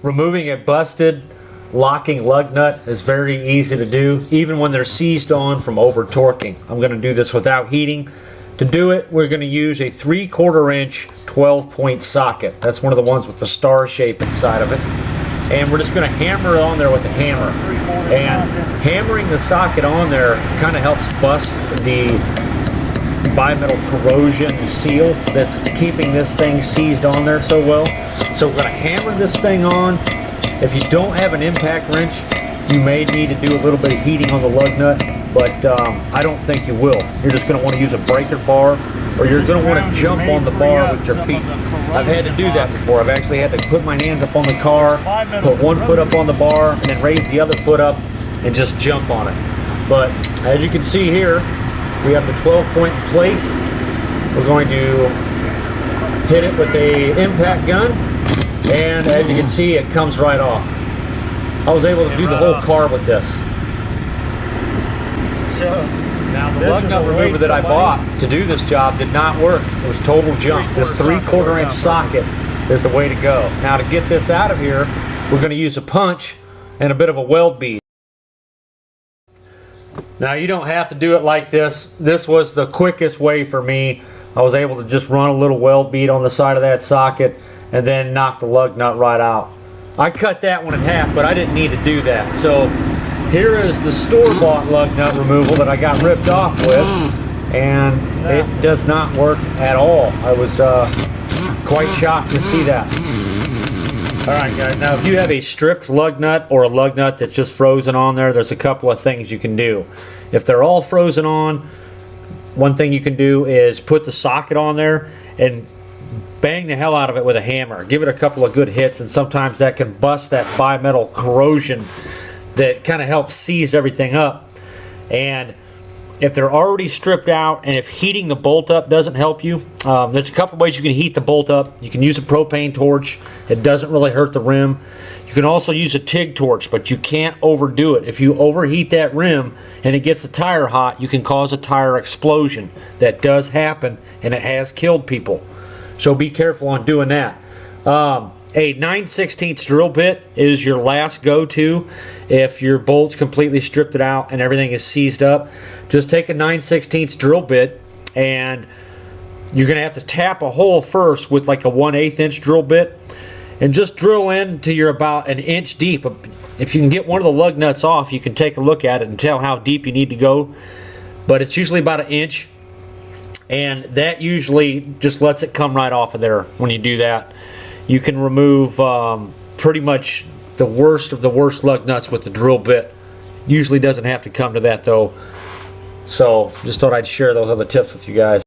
Removing a busted locking lug nut is very easy to do, even when they're seized on from over torquing. I'm going to do this without heating. To do it, we're going to use a 3/4 inch 12-point socket. That's one of the ones with the star shape inside of it. And we're just going to hammer it on there with a hammer. And hammering the socket on there kind of helps bust the bimetal corrosion seal that's keeping this thing seized on there so well. So we're going to hammer this thing on. If you don't have an impact wrench, you may need to do a little bit of heating on the lug nut, but I don't think you will. You're just going to want to use a breaker bar, or you're going to want to jump on the bar with your feet. I've had to do that before. I've actually had to put my hands up on the car, put one foot up on the bar, and then raise the other foot up and just jump on it. But as you can see here, we have the 12-point in place. We're going to hit it with a impact gun, and as you can see, it comes right off. I was able to do the whole car with this. So now the lug nut remover that I bought to do this job did not work. It was total junk. This 3/4 inch socket is the way to go. Now to get this out of here, we're going to use a punch and a bit of a weld bead. Now you don't have to do it like this. This was the quickest way for me. I was able to just run a little weld bead on the side of that socket and then knock the lug nut right out. I cut that one in half, but I didn't need to do that. So here is the store-bought lug nut removal that I got ripped off with, and it does not work at all. I was quite shocked to see that. Alright guys, now if you have a stripped lug nut or a lug nut that's just frozen on there, there's a couple of things you can do. If they're all frozen on, one thing you can do is put the socket on there and bang the hell out of it with a hammer. Give it a couple of good hits, and sometimes that can bust that bimetal corrosion that kind of helps seize everything up. And if they're already stripped out, and if heating the bolt up doesn't help you, there's a couple ways you can heat the bolt up. You can use a propane torch. It doesn't really hurt the rim. You can also use a TIG torch, but you can't overdo it. If you overheat that rim and it gets the tire hot, you can cause a tire explosion. That does happen, and it has killed people. So be careful on doing that. A 9/16 drill bit is your last go-to if your bolt's completely stripped it out and everything is seized up. Just take a 9/16 drill bit, and you're going to have to tap a hole first with like a 1/8 inch drill bit, and just drill in till you're about an inch deep. If you can get one of the lug nuts off, you can take a look at it and tell how deep you need to go, but it's usually about an inch, and that usually just lets it come right off of there. When you do that, you can remove pretty much the worst of the worst lug nuts with the drill bit. Usually doesn't have to come to that though. So just thought I'd share those other tips with you guys.